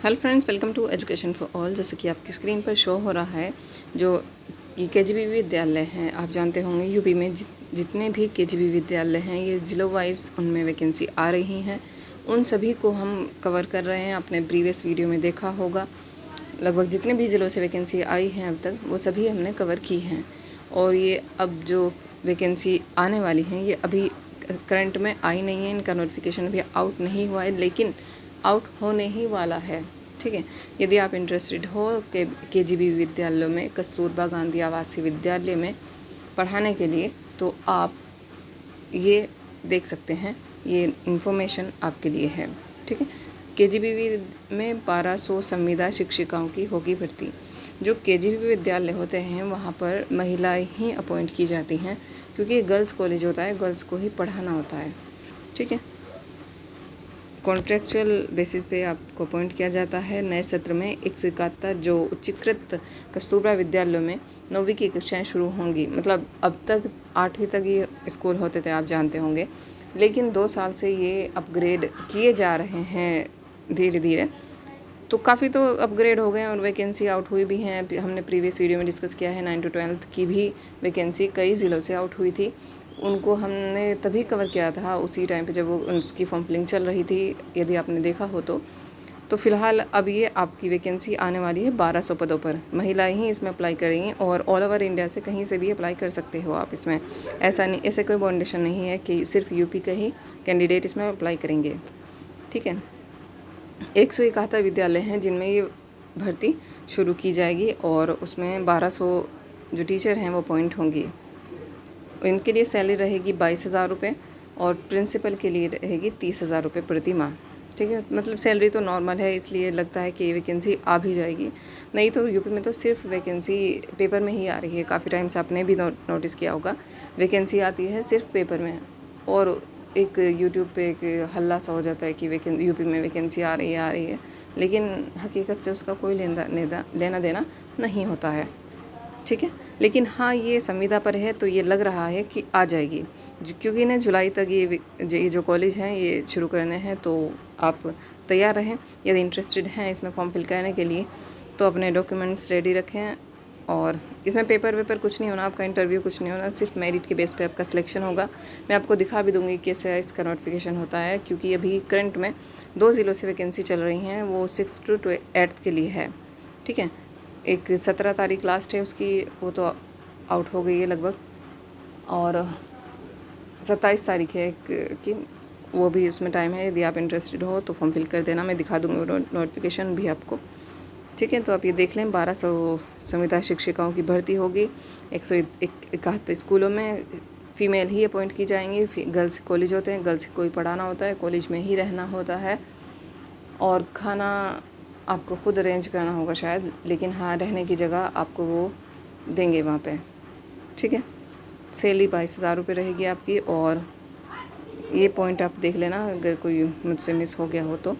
Hello friends, welcome to education for all. जैसे कि आपकी स्क्रीन पर शो हो रहा है, जो ये केजीबी विद्यालय हैं, आप जानते होंगे यूपी में जितने भी केजीबी विद्यालय हैं, ये ज़िलों वाइज उनमें वैकेंसी आ रही हैं। उन सभी को हम कवर कर रहे हैं। आपने प्रीवियस वीडियो में देखा होगा, लगभग जितने भी ज़िलों से वैकेंसी आई हैं अब तक, वो सभी हमने कवर की हैं। और ये अब जो वैकेंसी आने वाली हैं, ये अभी करंट में आई नहीं है, इनका नोटिफिकेशन अभी आउट नहीं हुआ है, लेकिन आउट होने ही वाला है। ठीक है, यदि आप इंटरेस्टेड हो केजीबी विद्यालयों में, कस्तूरबा गांधी आवासीय विद्यालय में पढ़ाने के लिए, तो आप ये देख सकते हैं। ये इन्फॉर्मेशन आपके लिए है। ठीक है, केजीबी में 1200 संविदा शिक्षिकाओं की होगी भर्ती। जो केजीबी विद्यालय होते हैं, वहाँ पर महिलाएं ही अपॉइंट की जाती हैं, क्योंकि गर्ल्स कॉलेज होता है, गर्ल्स को ही पढ़ाना होता है। ठीक है, कॉन्ट्रेक्चुअल बेसिस पे आपको अपॉइंट किया जाता है। नए सत्र में 171 जो उच्चीकृत कस्तूरबा विद्यालयों में 9वीं की कक्षाएँ शुरू होंगी। मतलब अब तक 8वीं तक ये स्कूल होते थे, आप जानते होंगे, लेकिन 2 साल से ये अपग्रेड किए जा रहे हैं धीरे धीरे। तो काफ़ी तो अपग्रेड हो गए और वैकेंसी आउट हुई भी हैं। हमने प्रीवियस वीडियो में डिस्कस किया है, 9 to 12 की भी वैकेंसी कई ज़िलों से आउट हुई थी। उनको हमने तभी कवर किया था, उसी टाइम पे जब वो उसकी फॉर्म फिलिंग चल रही थी, यदि आपने देखा हो तो फ़िलहाल अब ये आपकी वैकेंसी आने वाली है 1200 पदों पर। महिलाएं ही इसमें अप्लाई करेंगी और ऑल ओवर इंडिया से कहीं से भी अप्लाई कर सकते हो आप इसमें। ऐसे कोई बाउंडेशन नहीं है कि सिर्फ यूपी का ही कैंडिडेट इसमें अप्लाई करेंगे। ठीक है, 171 विद्यालय हैं जिनमें ये भर्ती शुरू की जाएगी और उसमें 1200 जो टीचर हैं वो अपॉइंट होंगी। इनके लिए सैलरी रहेगी 22,000 रुपये और प्रिंसिपल के लिए रहेगी 30,000 रुपये प्रति माह। ठीक है, मतलब सैलरी तो नॉर्मल है, इसलिए लगता है कि ये वैकेंसी आ भी जाएगी। नहीं तो यूपी में तो सिर्फ वैकेंसी पेपर में ही आ रही है। काफ़ी टाइम से आपने भी नोटिस किया होगा, वैकेंसी आती है सिर्फ पेपर में, और एक यूट्यूब पे एक हल्ला सा हो जाता है कि यूपी में वैकेंसी आ रही है, लेकिन हकीकत से उसका कोई लेना देना नहीं होता है। ठीक है, लेकिन हाँ, ये संविदा पर है तो ये लग रहा है कि आ जाएगी, क्योंकि इन्हें जुलाई तक ये जो कॉलेज हैं ये शुरू करने हैं। तो आप तैयार रहें। यदि इंटरेस्टेड हैं इसमें फॉर्म फिल करने के लिए, तो अपने डॉक्यूमेंट्स रेडी रखें। और इसमें पेपर वेपर कुछ नहीं होना, आपका इंटरव्यू कुछ नहीं होना, सिर्फ मेरिट के बेस पे आपका सिलेक्शन होगा। मैं आपको दिखा भी दूंगी कैसे इसका नोटिफिकेशन होता है, क्योंकि अभी करंट में 2 ज़िलों से वैकेंसी चल रही हैं, वो 6 to 8 के लिए है। ठीक है, एक 17 तारीख लास्ट है उसकी, वो तो आउट हो गई है लगभग, और 27 तारीख है कि वो भी उसमें टाइम है। यदि आप इंटरेस्टेड हो तो फॉर्म फिल कर देना, मैं दिखा दूँगी नोटिफिकेशन भी आपको। ठीक है, तो आप ये देख लें, 1200 संविदा शिक्षिकाओं की भर्ती होगी। 171 स्कूलों में फ़ीमेल ही अपॉइंट की जाएंगी। गर्ल्स कॉलेज होते हैं, गर्ल्स को ही पढ़ाना होता है, कॉलेज में ही रहना होता है, और खाना आपको खुद अरेंज करना होगा शायद, लेकिन हाँ, रहने की जगह आपको वो देंगे वहाँ पे। ठीक है, सैलरी 22,000 रुपये रहेगी आपकी। और ये पॉइंट आप देख लेना, अगर कोई मुझसे मिस हो गया हो तो।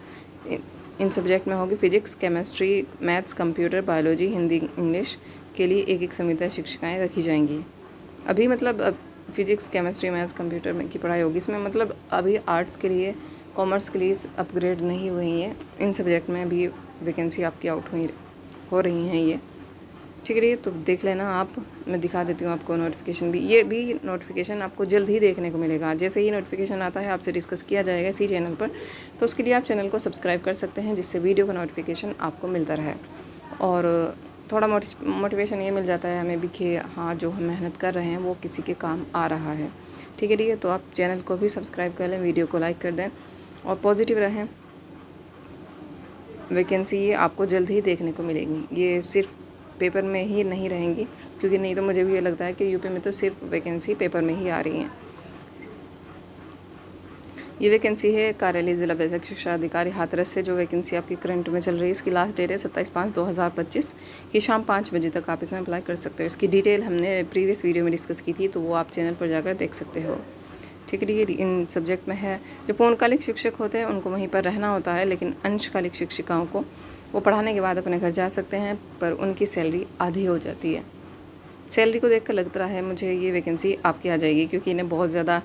इन सब्जेक्ट में होगी physics, chemistry, maths, computer, biology, Hindi, English के लिए एक संविदा शिक्षिकाएँ रखी जाएंगी। अभी मतलब अब फिजिक्स, केमिस्ट्री, मैथ्स, कंप्यूटर में की पढ़ाई होगी इसमें। मतलब अभी आर्ट्स के लिए, कॉमर्स के लिए अपग्रेड नहीं हुई है। इन सब्जेक्ट में भी वैकेंसी आपकी आउट हो रही हैं ये। ठीक है, तो देख लेना आप, मैं दिखा देती हूँ आपको नोटिफिकेशन भी। ये भी नोटिफिकेशन आपको जल्द ही देखने को मिलेगा। जैसे ही नोटिफिकेशन आता है आपसे डिस्कस किया जाएगा इसी चैनल पर, तो उसके लिए आप चैनल को सब्सक्राइब कर सकते हैं, जिससे वीडियो का नोटिफिकेशन आपको मिलता रहे। और थोड़ा मोटिवेशन ये मिल जाता है हमें भी कि हाँ, जो हम मेहनत कर रहे हैं वो किसी के काम आ रहा है। ठीक है, तो आप चैनल को भी सब्सक्राइब कर लें, वीडियो को लाइक कर दें और पॉजिटिव रहें। वैकेंसी ये आपको जल्द ही देखने को मिलेगी। ये सिर्फ पेपर में ही नहीं रहेंगी, क्योंकि नहीं तो मुझे भी ये लगता है कि यूपी में तो सिर्फ वैकेंसी पेपर में ही आ रही हैं। ये वैकेंसी है कार्यालय ज़िला बेसिक शिक्षा अधिकारी हाथरस से। जो वैकेंसी आपकी करंट में चल रही है, इसकी लास्ट डेट है 27/5/2025 की शाम 5 बजे तक आप इसमें अप्लाई कर सकते हो। इसकी डिटेल हमने प्रीवियस वीडियो में डिस्कस की थी, तो वो आप चैनल पर जाकर देख सकते हो। ठीक है, इन सब्जेक्ट में है। जो पूर्णकालिक शिक्षक होते हैं उनको वहीं पर रहना होता है, लेकिन अंशकालिक शिक्षिकाओं को वो पढ़ाने के बाद अपने घर जा सकते हैं, पर उनकी सैलरी आधी हो जाती है। सैलरी को देखकर लगता है मुझे ये वैकेंसी आपकी आ जाएगी, क्योंकि इन्हें बहुत ज़्यादा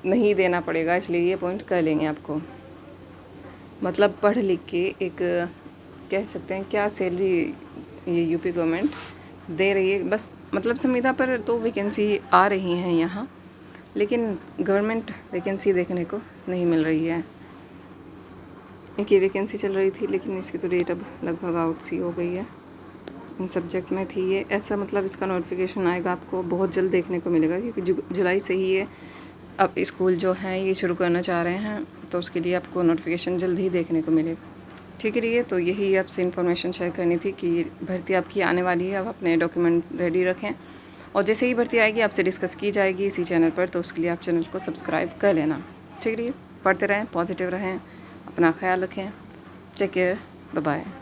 नहीं देना पड़ेगा, इसलिए ये पॉइंट कर लेंगे आपको। मतलब पढ़ लिख के एक कह सकते हैं क्या सैलरी ये यूपी गवर्नमेंट दे रही है। बस मतलब संविदा पर तो वैकेंसी आ रही हैं यहाँ, लेकिन गवर्नमेंट वैकेंसी देखने को नहीं मिल रही है। एक ये वैकेंसी चल रही थी, लेकिन इसकी तो डेट अब लगभग आउट सी हो गई है। इन सब्जेक्ट में थी ये, ऐसा मतलब इसका नोटिफिकेशन आएगा आपको बहुत जल्द देखने को मिलेगा, क्योंकि जुलाई से ही ये अब स्कूल जो हैं ये शुरू करना चाह रहे हैं, तो उसके लिए आपको नोटिफिकेशन जल्द ही देखने को मिलेगा। ठीक है, ये तो यही आपसे इन्फॉर्मेशन शेयर करनी थी कि भर्ती आपकी आने वाली है। अब अपने डॉक्यूमेंट रेडी रखें, और जैसे ही भर्ती आएगी आपसे डिस्कस की जाएगी इसी चैनल पर, तो उसके लिए आप चैनल को सब्सक्राइब कर लेना। ठीक है, पढ़ते रहें, पॉजिटिव रहें, अपना ख्याल रखें। Take care, bye bye.